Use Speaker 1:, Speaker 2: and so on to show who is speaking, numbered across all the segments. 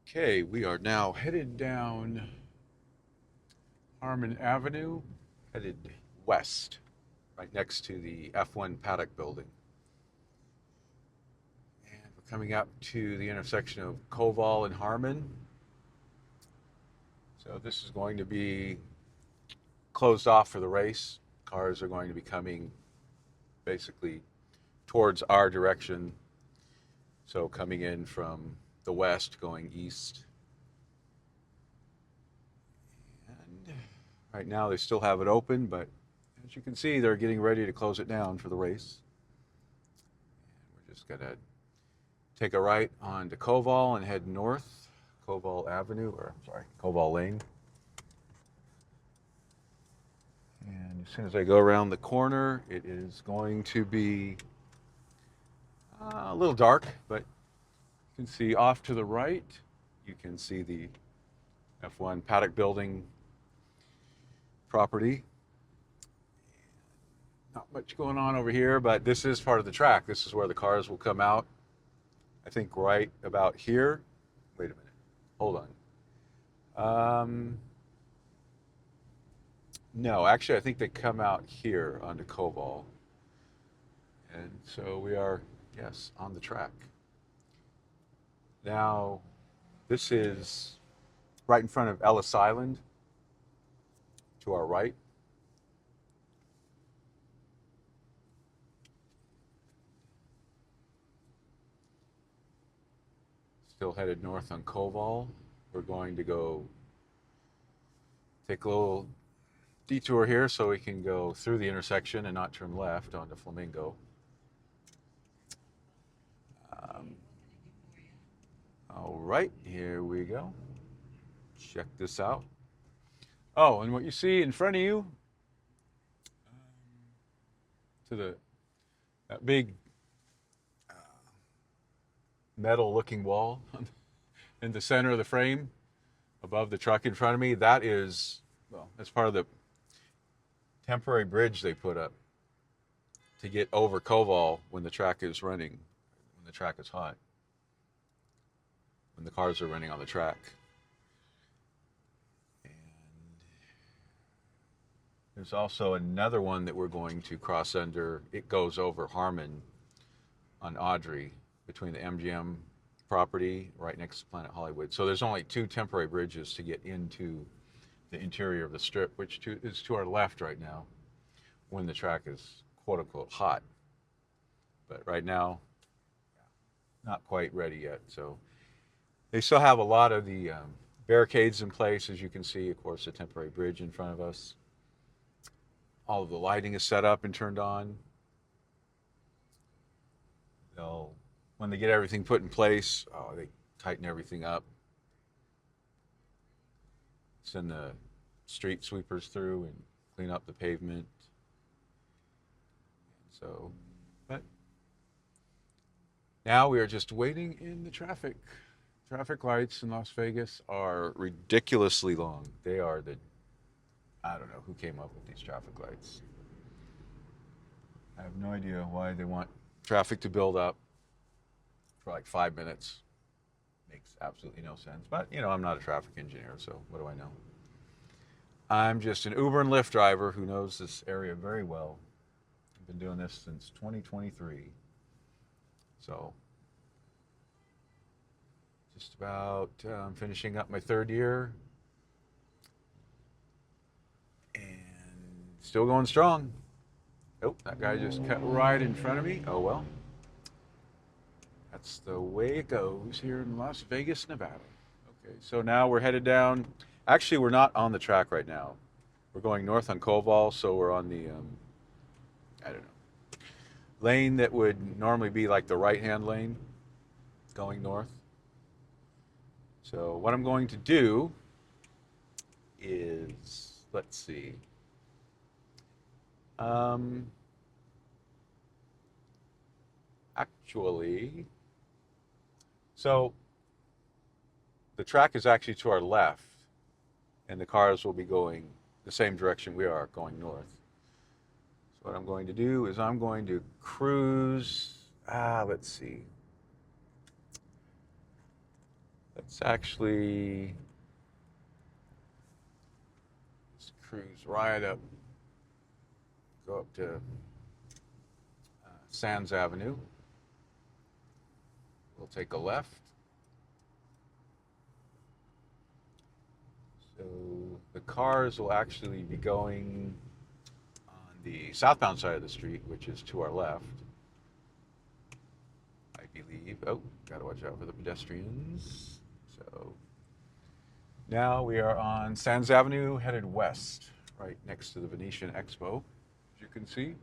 Speaker 1: Okay, we are now headed down Harmon Avenue, headed west, right next to the F1 Paddock building. And we're coming up to the intersection of Koval and Harmon. So this is going to be closed off for the race. Cars are going to be coming basically towards our direction. So coming in from the west, going east. And right now they still have it open, but as you can see, they're getting ready to close it down for the race. We're just going to take a right onto Koval and head north, Koval Avenue, or sorry, Koval Lane. And as soon as I go around the corner, it is going to be a little dark, but you can see off to the right, you can see the F1 Paddock Building property. Not much going on over here, but this is part of the track. This is where the cars will come out. I think right about here. Wait a minute. Hold on. No, actually, I think they come out here onto Koval. And so we are, yes, on the track. Now, this is right in front of Ellis Island to our right. Still headed north on Koval. We're going to go take a little detour here so we can go through the intersection and not turn left onto Flamingo. Um, all right, here we go. Check this out. Oh, and what you see in front of you, to that big metal-looking wall in the center of the frame, above the truck in front of me, that is, well, that's part of the temporary bridge they put up to get over Koval when the track is running, when the track is hot, when the cars are running on the track. And there's also another one that we're going to cross under. It goes over Harmon on Audrey between the MGM property right next to Planet Hollywood. So there's only two temporary bridges to get into the interior of the strip, which is to our left right now when the track is quote unquote hot. But right now, not quite ready yet. So they still have a lot of the barricades in place, as you can see. Of course, a temporary bridge in front of us. All of the lighting is set up and turned on. They'll, when they get everything put in place, they tighten everything up. Send the street sweepers through and clean up the pavement. So, but now we are just waiting in the traffic. Traffic lights in Las Vegas are ridiculously long. They are I don't know who came up with these traffic lights. I have no idea why they want traffic to build up for like 5 minutes. Makes absolutely no sense. But, I'm not a traffic engineer, so what do I know? I'm just an Uber and Lyft driver who knows this area very well. I've been doing this since 2023. So, just about finishing up my third year. And still going strong. Oh, that guy just cut right in front of me. Oh, well. That's the way it goes here in Las Vegas, Nevada. Okay, so now we're headed down. Actually, we're not on the track right now. We're going north on Koval, so we're on the, I don't know, lane that would normally be like the right-hand lane going north. So what I'm going to do is, let's see. Actually, so the track is actually to our left, and the cars will be going the same direction we are, going north. So what I'm going to do is I'm going to cruise, let's see. let's actually just cruise right up, go up to Sands Avenue. We'll take a left. So the cars will actually be going on the southbound side of the street, which is to our left, I believe. Oh, gotta watch out for the pedestrians. So now we are on Sands Avenue, headed west, right next to the Venetian Expo, as you can see.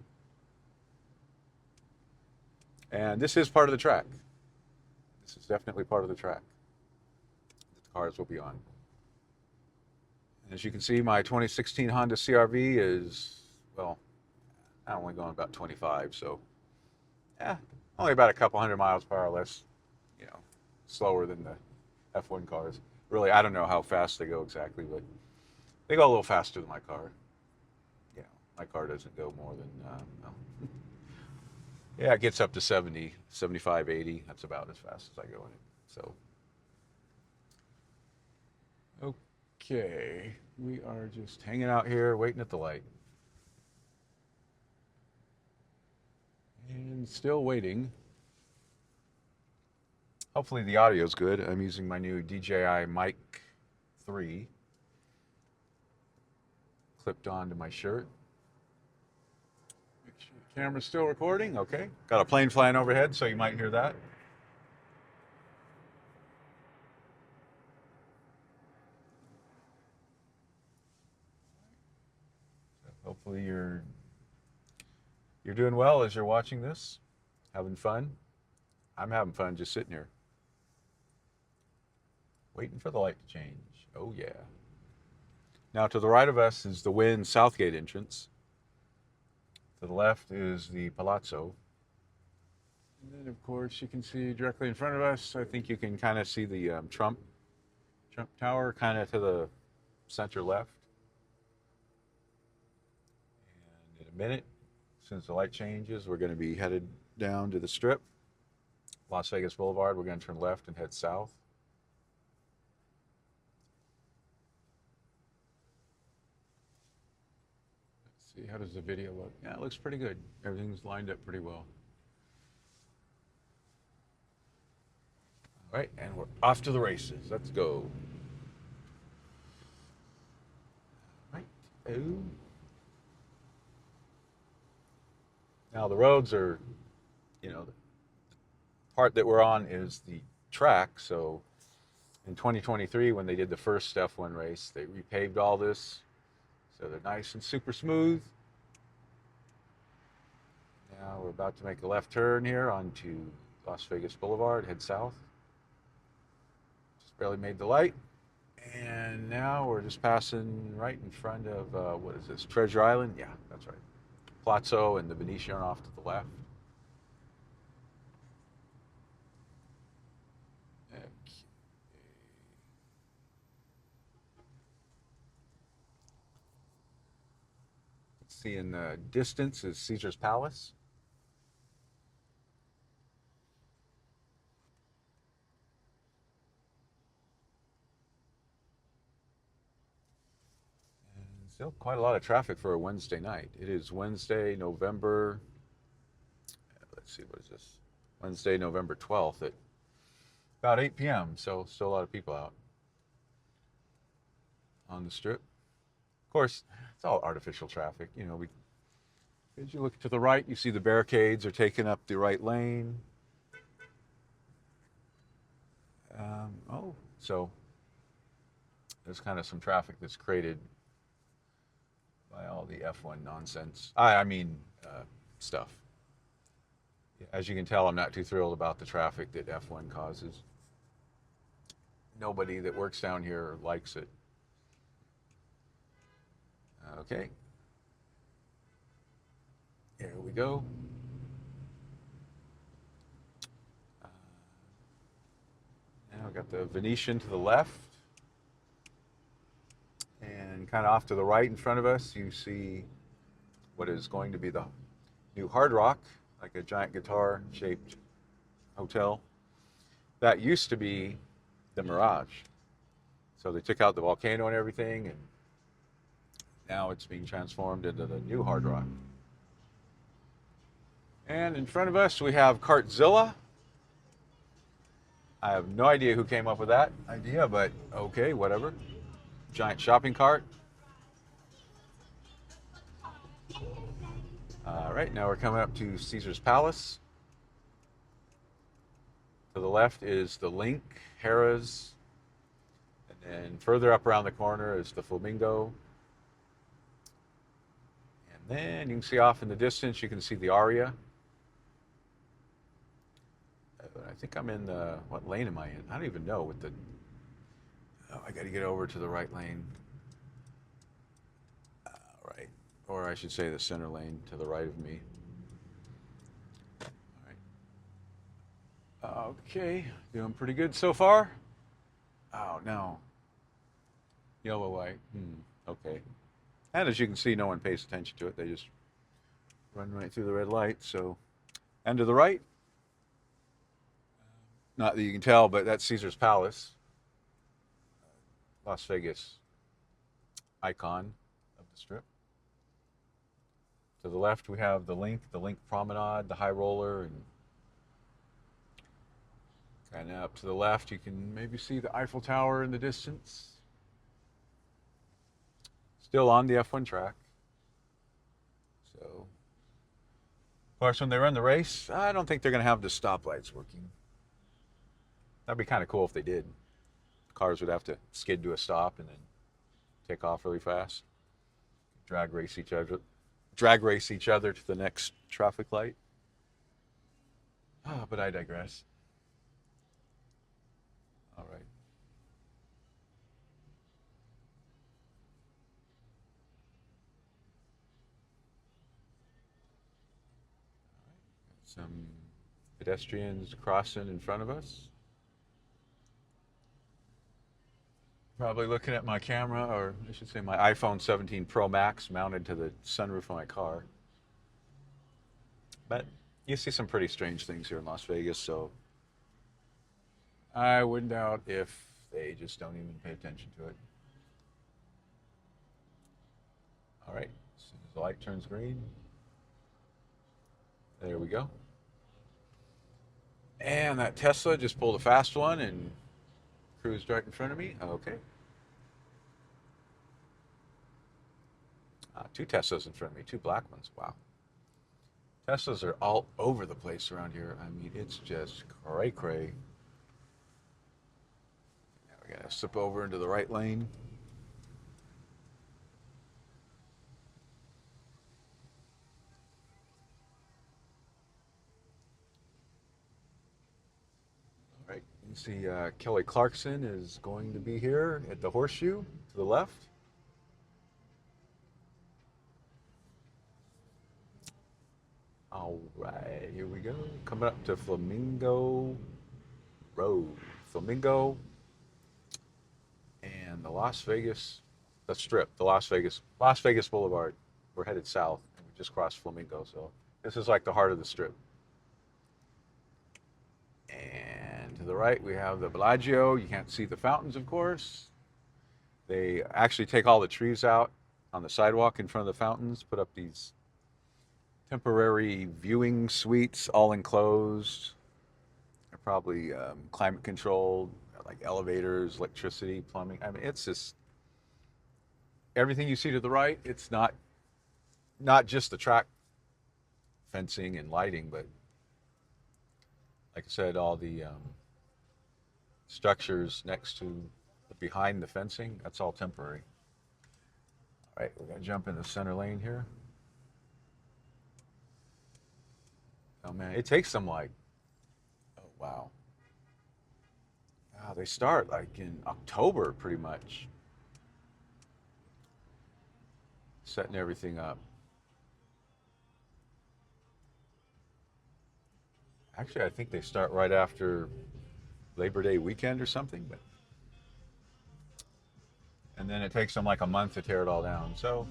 Speaker 1: And this is part of the track. This is definitely part of the track that the cars will be on. And as you can see, my 2016 Honda CR-V is, well, I'm only going about 25, so yeah, only about a couple hundred miles per hour less, slower than the F1 cars. Really, I don't know how fast they go exactly, but they go a little faster than my car. My car doesn't go more than, well, yeah, it gets up to 70, 75, 80. That's about as fast as I go in it. So, okay, we are just hanging out here, waiting at the light. And still waiting. Hopefully the audio's good. I'm using my new DJI Mic 3 clipped onto my shirt. Make sure the camera's still recording. Okay. Got a plane flying overhead, so you might hear that. Hopefully you're doing well as you're watching this, having fun. I'm having fun just sitting here, waiting for the light to change. Oh yeah. Now to the right of us is the Wynn Southgate entrance. To the left is the Palazzo. And then of course you can see directly in front of us, I think you can kind of see the Trump Tower kind of to the center left. And in a minute, as soon as the light changes, we're going to be headed down to the Strip, Las Vegas Boulevard. We're going to turn left and head south. Let's see, how does the video look? Yeah, it looks pretty good. Everything's lined up pretty well. All right, and we're off to the races. Let's go. All right. Oh. Now the roads are, the part that we're on is the track. So in 2023, when they did the first F1 race, they repaved all this. So they're nice and super smooth. Now we're about to make a left turn here onto Las Vegas Boulevard, head south. Just barely made the light. And now we're just passing right in front of, what is this, Treasure Island? Yeah, that's right. Palazzo and the Venetian are off to the left. Okay. Let's see, in the distance is Caesar's Palace. Still quite a lot of traffic for a Wednesday night. It is Wednesday, November, let's see, what is this? Wednesday, November 12th at about 8 p.m. So still a lot of people out on the Strip. Of course, it's all artificial traffic. As you look to the right, you see the barricades are taking up the right lane. So there's kind of some traffic that's created by all the F1 nonsense. I mean, stuff. As you can tell, I'm not too thrilled about the traffic that F1 causes. Nobody that works down here likes it. Okay. Here we go. Now we've got the Venetian to the left. And kind of off to the right in front of us, you see what is going to be the new Hard Rock, like a giant guitar-shaped hotel. That used to be the Mirage. So they took out the volcano and everything, and now it's being transformed into the new Hard Rock. And in front of us, we have Kartzilla. I have no idea who came up with that idea, but okay, whatever. Giant shopping cart. All right, now we're coming up to Caesar's Palace. To the left is the Link, Harrah's, and then further up around the corner is the Flamingo. And then you can see off in the distance, you can see the Aria. I think I'm in the, what lane am I in? I don't even know with the, oh, I got to get over to the right lane. Right, or I should say the center lane to the right of me. All right. Okay, doing pretty good so far. Oh, no. Yellow light. Okay. And as you can see, no one pays attention to it. They just run right through the red light. So, and to the right, not that you can tell, but that's Caesar's Palace, Las Vegas icon of the Strip. To the left, we have the Link Promenade, the High Roller, and kind of up to the left, you can maybe see the Eiffel Tower in the distance. Still on the F1 track. So, of course, when they run the race, I don't think they're going to have the stoplights working. That'd be kind of cool if they did. Cars would have to skid to a stop and then take off really fast. Drag race each other to the next traffic light. But I digress. All right. Some pedestrians crossing in front of us. Probably looking at my camera, or I should say my iPhone 17 Pro Max mounted to the sunroof of my car. But you see some pretty strange things here in Las Vegas, so I wouldn't doubt if they just don't even pay attention to it. All right, as soon as the light turns green, there we go. And that Tesla just pulled a fast one and cruised right in front of me. Okay. Two Teslas in front of me, two black ones. Wow. Teslas are all over the place around here. I mean, it's just cray-cray. Now we gotta slip over into the right lane. All right, you can see Kelly Clarkson is going to be here at the Horseshoe to the left. All right, here we go. Coming up to Flamingo Road. Flamingo and the Strip, the Las Vegas Boulevard. We're headed south, and we just crossed Flamingo, so this is like the heart of the Strip. And to the right, we have the Bellagio. You can't see the fountains, of course. They actually take all the trees out on the sidewalk in front of the fountains, put up these temporary viewing suites, all enclosed. They're probably climate controlled, like elevators, electricity, plumbing. I mean, it's just everything you see to the right. It's not just the track fencing and lighting, but like I said, all the structures next to, behind the fencing, that's all temporary. All right, we're gonna jump in the center lane here. Oh man, it takes them like, oh wow. They start like in October pretty much. Setting everything up. Actually, I think they start right after Labor Day weekend or something, but and then it takes them like a month to tear it all down. So,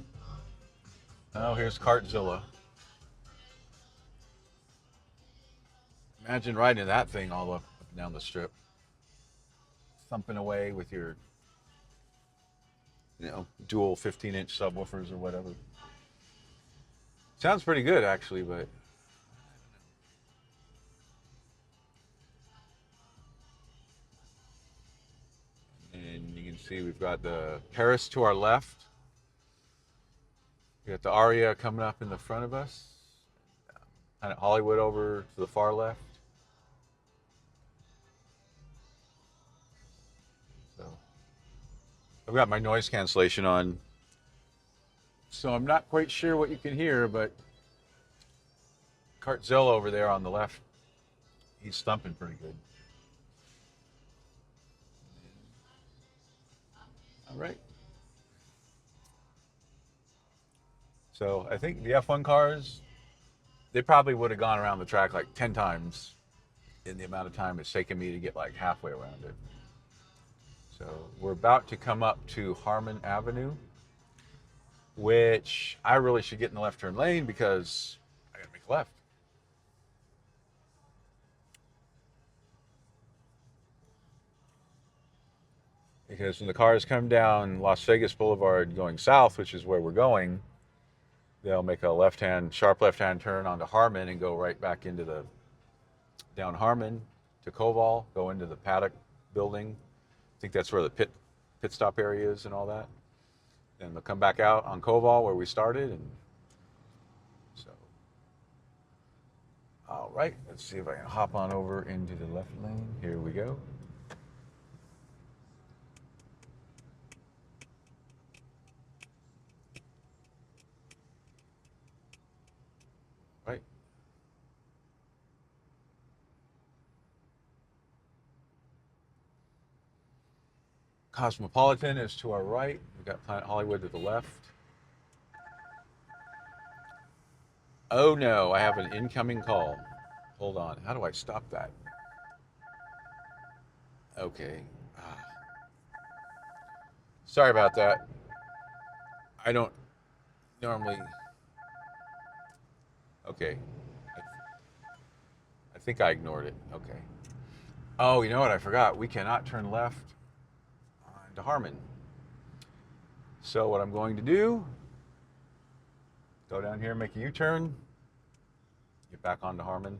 Speaker 1: oh, here's Kartzilla. Imagine riding that thing all up and down the Strip. thumping away with your, dual 15-inch subwoofers or whatever. Sounds pretty good actually, but and you can see we've got the Paris to our left. We got the Aria coming up in the front of us. Kind of Hollywood over to the far left. So I've got my noise cancellation on. So I'm not quite sure what you can hear, but Cartzell over there on the left, he's thumping pretty good. All right. So I think the F1 cars, they probably would have gone around the track like 10 times in the amount of time it's taken me to get like halfway around it. So we're about to come up to Harmon Avenue, which I really should get in the left turn lane because I gotta make a left. Because when the cars come down Las Vegas Boulevard going south, which is where we're going, they'll make a sharp left-hand turn onto Harmon and go right back into down Harmon to Koval, go into the paddock building. I think that's where the pit stop area is and all that. Then they'll come back out on Koval where we started. And so, all right, let's see if I can hop on over into the left lane. Here we go. Right. Cosmopolitan is to our right. We've got Planet Hollywood to the left. Oh no, I have an incoming call. Hold on. How do I stop that? Okay. Sorry about that. I don't normally. Okay. I think I ignored it. Okay. Oh, you know what? I forgot. We cannot turn left to Harmon. So what I'm going to do, go down here, make a U-turn, get back onto Harmon.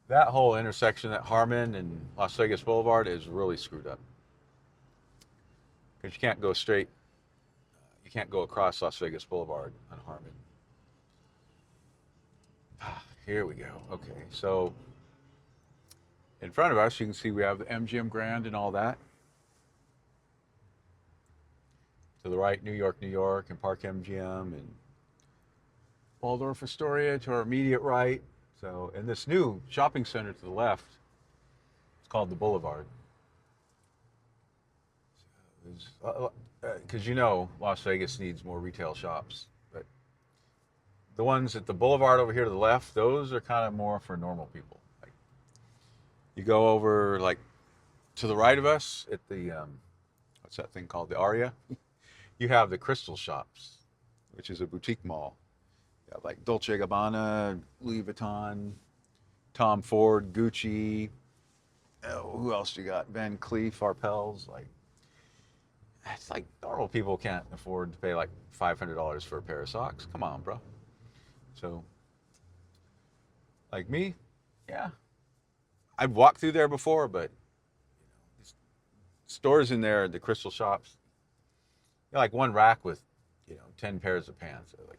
Speaker 1: That whole intersection at Harmon and Las Vegas Boulevard is really screwed up. Because you can't go straight, you can't go across Las Vegas Boulevard on Harmon. Here we go. Okay, so in front of us, you can see we have the MGM Grand and all that. To the right, New York, and Park MGM, and Waldorf Astoria to our immediate right. So, and this new shopping center to the left, it's called the Boulevard. Because Las Vegas needs more retail shops. But the ones at the Boulevard over here to the left, those are kind of more for normal people. Like, you go over like to the right of us at the, what's that thing called? The Aria. You have the Crystal Shops, which is a boutique mall. You have like Dolce & Gabbana, Louis Vuitton, Tom Ford, Gucci. Oh, who else you got? Van Cleef, Arpels. Like, it's like normal people can't afford to pay like $500 for a pair of socks. Come on, bro. So, like me, yeah, I've walked through there before, but stores in there, the Crystal Shops. Like one rack with, 10 pairs of pants, or like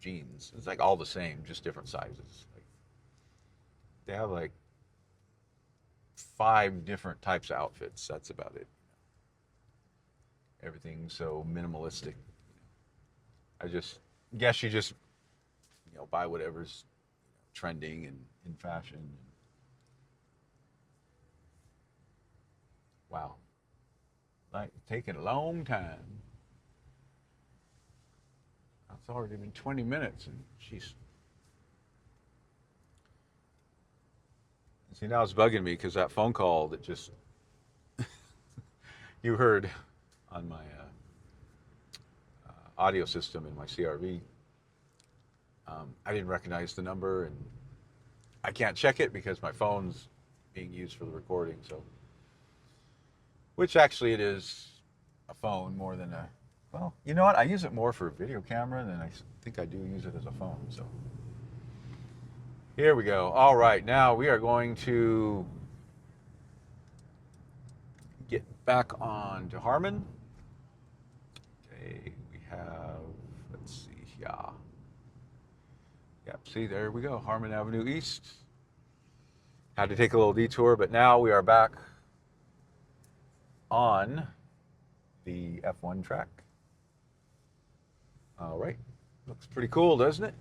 Speaker 1: jeans. It's like all the same, just different sizes. Like, they have like 5 different types of outfits. That's about it. Everything's so minimalistic. I just guess you just, buy whatever's trending and in fashion. Wow. Like, taking a long time. It's already been 20 minutes, and jeez. See, now it's bugging me because that phone call that just you heard on my audio system in my CRV, I didn't recognize the number, and I can't check it because my phone's being used for the recording. So which actually it is a phone more than a, well, you know what? I use it more for a video camera than I think I do use it as a phone. So here we go. All right, now we are going to get back on to Harmon. Okay, we have, let's see, yeah. Yep, see, there we go, Harmon Avenue East. Had to take a little detour, but now we are back on the F1 track. All right, looks pretty cool, doesn't it?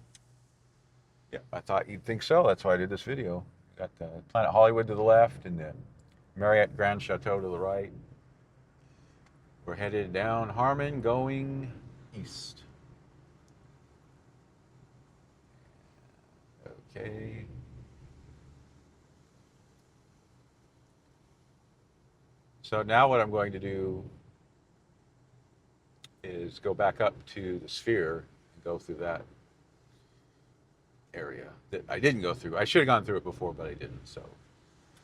Speaker 1: Yeah, I thought you'd think so. That's why I did this video. Got the Planet Hollywood to the left and the Marriott Grand Chateau to the right. We're headed down Harmon, going east. Okay. So now what I'm going to do is go back up to the Sphere and go through that area that I didn't go through. I should have gone through it before, but I didn't. So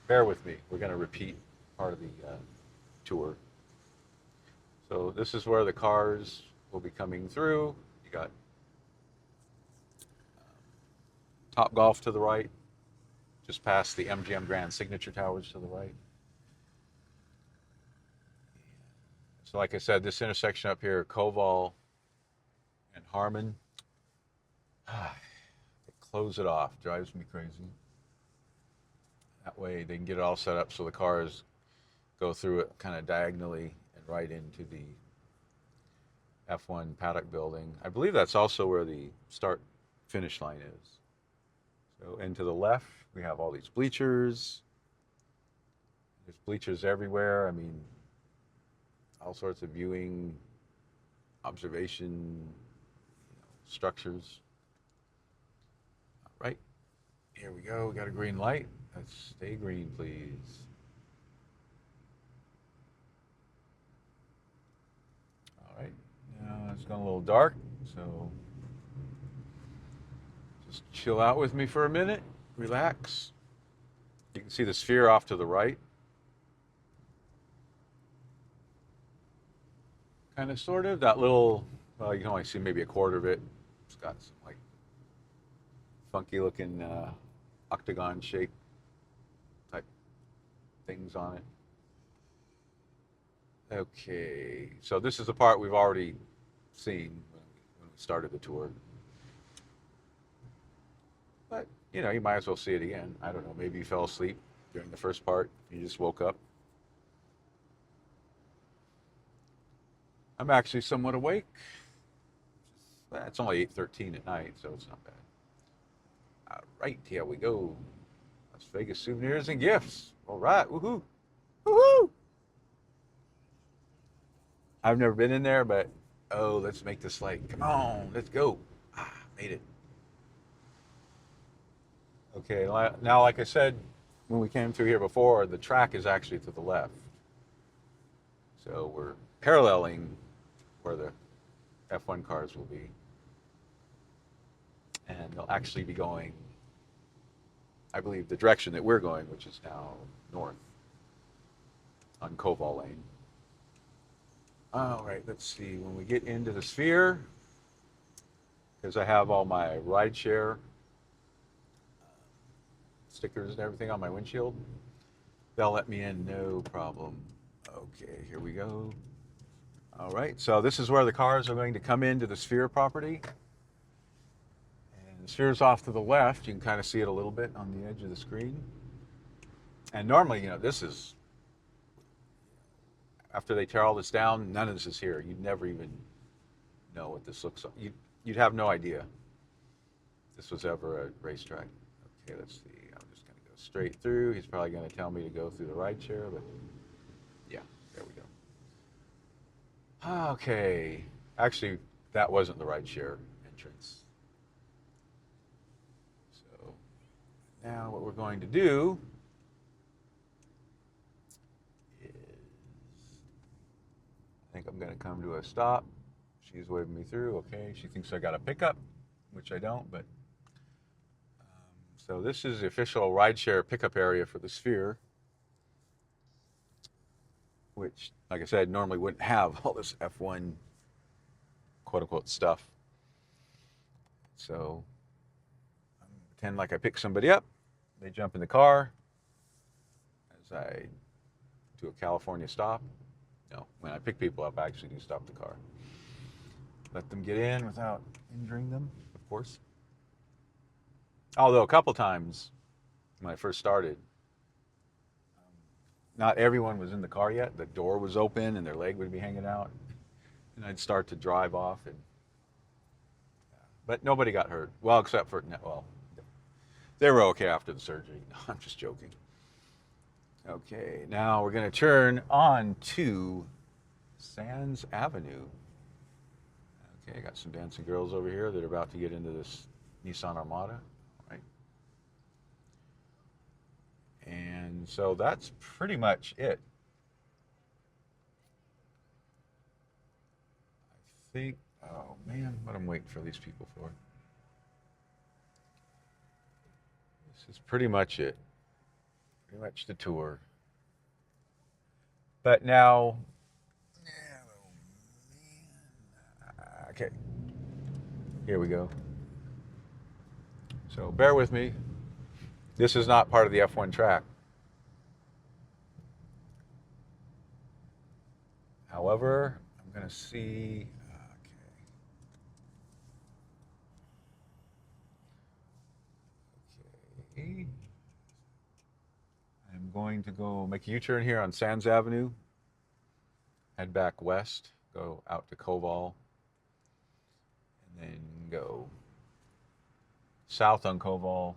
Speaker 1: bear with me. We're going to repeat part of the tour. So this is where the cars will be coming through. You got Topgolf to the right, just past the MGM Grand Signature Towers to the right. So like I said, this intersection up here, Koval and Harmon, close it off, drives me crazy. That way they can get it all set up so the cars go through it kind of diagonally and right into the F1 paddock building. I believe that's also where the start finish line is. So, and to the left, we have all these bleachers. There's bleachers everywhere. I mean, all sorts of viewing, observation, structures. All right, here we go. We got a green light. Let's stay green, please. All right, now it's gone a little dark, so just chill out with me for a minute, relax. You can see the Sphere off to the right. Kind of, sort of, that little, well, you can only see maybe a quarter of it. It's got some like funky looking octagon shape type things on it. Okay, so this is the part we've already seen when we started the tour. But, you know, you might as well see it again. I don't know, maybe you fell asleep during the first part. You just woke up. I'm actually somewhat awake. It's only 8:13 at night, so it's not bad. All right, here we go. Las Vegas souvenirs and gifts. All right, woohoo, woohoo! I've never been in there, but oh, let's make this like, come on, let's go. Made it. Okay, now like I said, when we came through here before, the track is actually to the left. So we're paralleling where the F1 cars will be. And they'll actually be going, I believe, the direction that we're going, which is now north on Koval Lane. All right, let's see. When we get into the Sphere, because I have all my rideshare stickers and everything on my windshield, they'll let me in, no problem. Okay, here we go. All right, so this is where the cars are going to come into the Sphere property. And the Sphere's off to the left. You can kind of see it a little bit on the edge of the screen. And normally, you know, this is, after they tear all this down, none of this is here. You'd never even know what this looks like. You'd have no idea this was ever a racetrack. Okay, let's see. I'm just going to go straight through. He's probably going to tell me to go through the rideshare, but yeah, there we go. Okay, actually, that wasn't the rideshare entrance. So now what we're going to do is, I think I'm going to come to a stop. She's waving me through. Okay, she thinks I got a pickup, which I don't, but so this is the official rideshare pickup area for the Sphere. which, like I said, normally wouldn't have all this F1 quote unquote stuff. So I pretend like I pick somebody up. They jump in the car as I do a California stop. No, when I pick people up, I actually do stop the car. Let them get in without injuring them, of course. Although a couple times when I first started, not everyone was in the car yet. The door was open and their leg would be hanging out. And I'd start to drive off. But nobody got hurt. Well, except for, well, they were okay after the surgery. No, I'm just joking. Okay, now we're going to turn on to Sands Avenue. Okay, I got some dancing girls over here that are about to get into this Nissan Armada. Right. And so that's pretty much it. I think, oh man, what I'm waiting for these people for. This is pretty much it. Pretty much the tour. But now, okay, here we go. So bear with me. This is not part of the F1 track. However, I'm going to see, okay. I'm going to go make a U-turn here on Sands Avenue, head back west, go out to Koval, and then go south on Koval,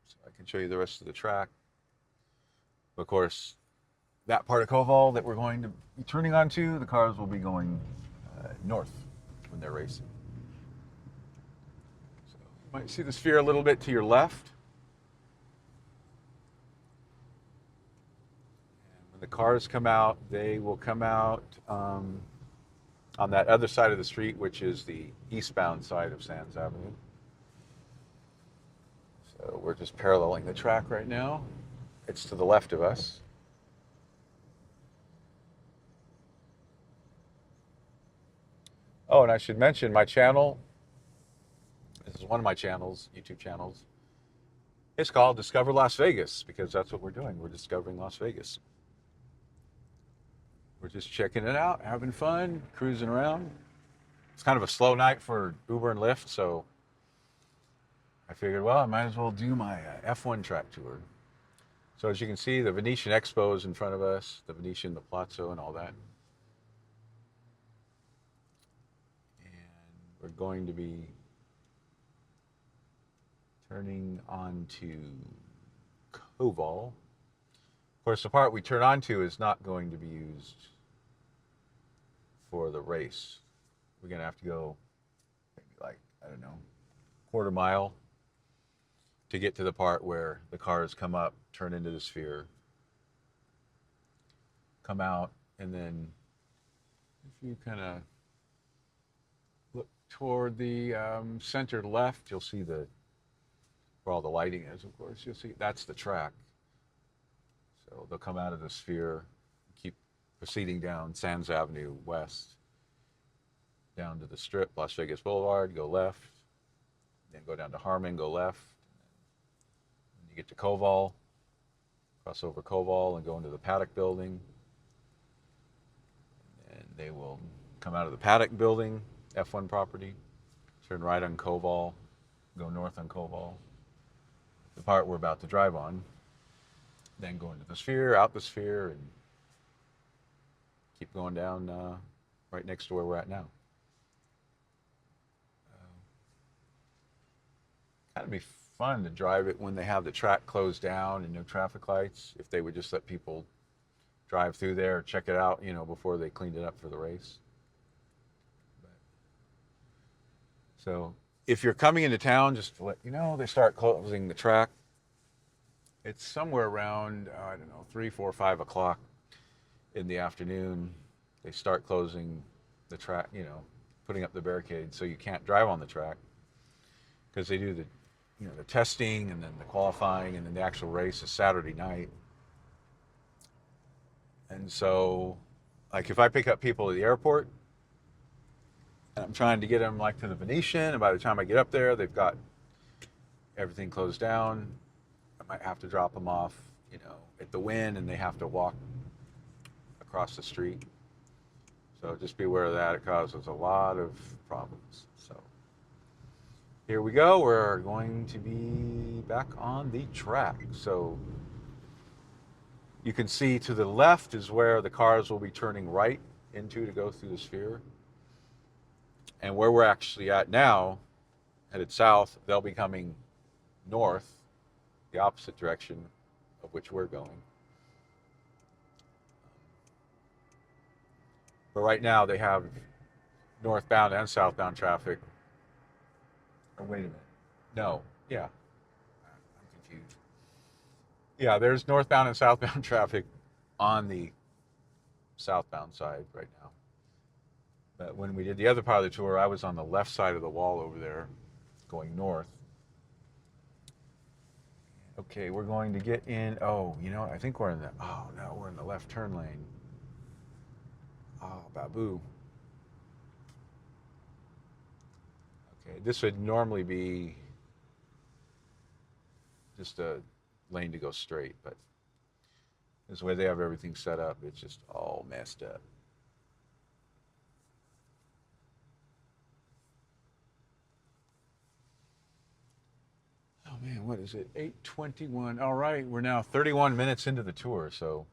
Speaker 1: so I can show you the rest of the track. Of course, that part of Koval that we're going to be turning onto, the cars will be going north when they're racing. So you might see the sphere a little bit to your left. The cars come out, they will come out on that other side of the street, which is the eastbound side of Sands Avenue. So we're just paralleling the track right now. It's to the left of us. Oh, and I should mention my channel. This is one of my channels, YouTube channels. It's called Discover Las Vegas, because that's what we're doing. We're discovering Las Vegas. We're just checking it out, having fun, cruising around. It's kind of a slow night for Uber and Lyft, so I figured, well, I might as well do my F1 track tour. So as you can see, the Venetian Expo is in front of us, the Venetian, the Palazzo, and all that. And we're going to be turning on to Koval. Of course, the part we turn onto is not going to be used for the race. We're going to have to go maybe like, I don't know, quarter mile to get to the part where the cars come up, turn into the sphere, come out, and then if you kind of look toward the center left, you'll see where all the lighting is, of course. You'll see that's the track. So they'll come out of the sphere, keep proceeding down Sands Avenue west, down to the Strip, Las Vegas Boulevard, go left, then go down to Harmon, go left. When you get to Koval, cross over Koval and go into the Paddock building. And they will come out of the Paddock building, F1 property, turn right on Koval, go north on Koval, the part we're about to drive on. Then go into the sphere, out the sphere, and keep going down right next to where we're at now. Kind of be fun to drive it when they have the track closed down and no traffic lights. If they would just let people drive through there, check it out, before they cleaned it up for the race. So if you're coming into town, just to let you know, they start closing the track. It's somewhere around, 3, 4, 5 o'clock in the afternoon. They start closing the track, putting up the barricades so you can't drive on the track, because they do the testing and then the qualifying and then the actual race is Saturday night. And so, like, if I pick up people at the airport and I'm trying to get them like to the Venetian, and by the time I get up there, they've got everything closed down. I might have to drop them off, at the Wynn, and they have to walk across the street. So just be aware of that. It causes a lot of problems. So here we go. We're going to be back on the track. So you can see to the left is where the cars will be turning right into to go through the sphere. And where we're actually at now, headed south, they'll be coming north, the opposite direction of which we're going. But right now they have northbound and southbound traffic. Or wait a minute. No. Yeah. I'm confused. Yeah, there's northbound and southbound traffic on the southbound side right now. But when we did the other part of the tour, I was on the left side of the wall over there going north. Okay, we're going to get in. Oh, I think we're in the. Oh, no, we're in the left turn lane. Oh, baboo. Okay, this would normally be just a lane to go straight, but this way they have everything set up. It's just all messed up. Oh man, what is it? 8:21. All right, we're now 31 minutes into the tour, so.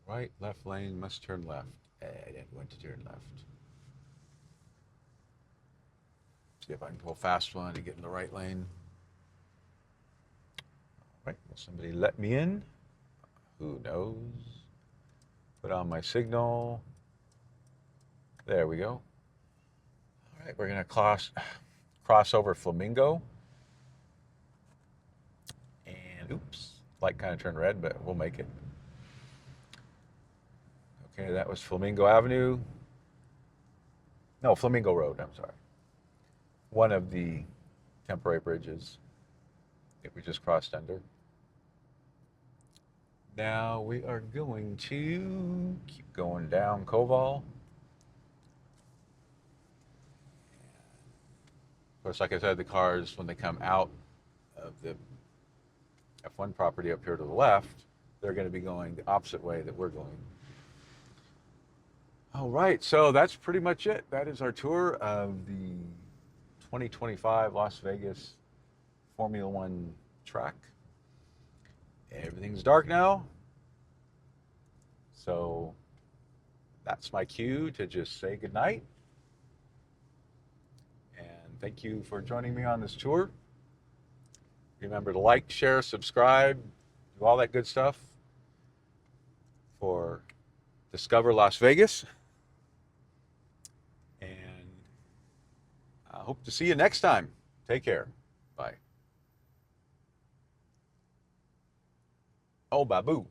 Speaker 1: Right, left lane, must turn left. I didn't want to turn left. See if I can pull fast one to get in the right lane. All right, will somebody let me in? Who knows? Put on my signal. There we go. All right, we're gonna cross over Flamingo. And oops, light kind of turned red, but we'll make it. Okay, that was Flamingo Avenue. No, Flamingo Road, I'm sorry. One of the temporary bridges that we just crossed under. Now we are going to keep going down Koval. Of course, like I said, the cars, when they come out of the F1 property up here to the left, they're going to be going the opposite way that we're going. All right, so that's pretty much it. That is our tour of the 2025 Las Vegas Formula One track. Everything's dark now, so that's my cue to just say goodnight. And thank you for joining me on this tour. Remember to like, share, subscribe, do all that good stuff for Discover Las Vegas. And I hope to see you next time. Take care. Bye. Oh, baboo.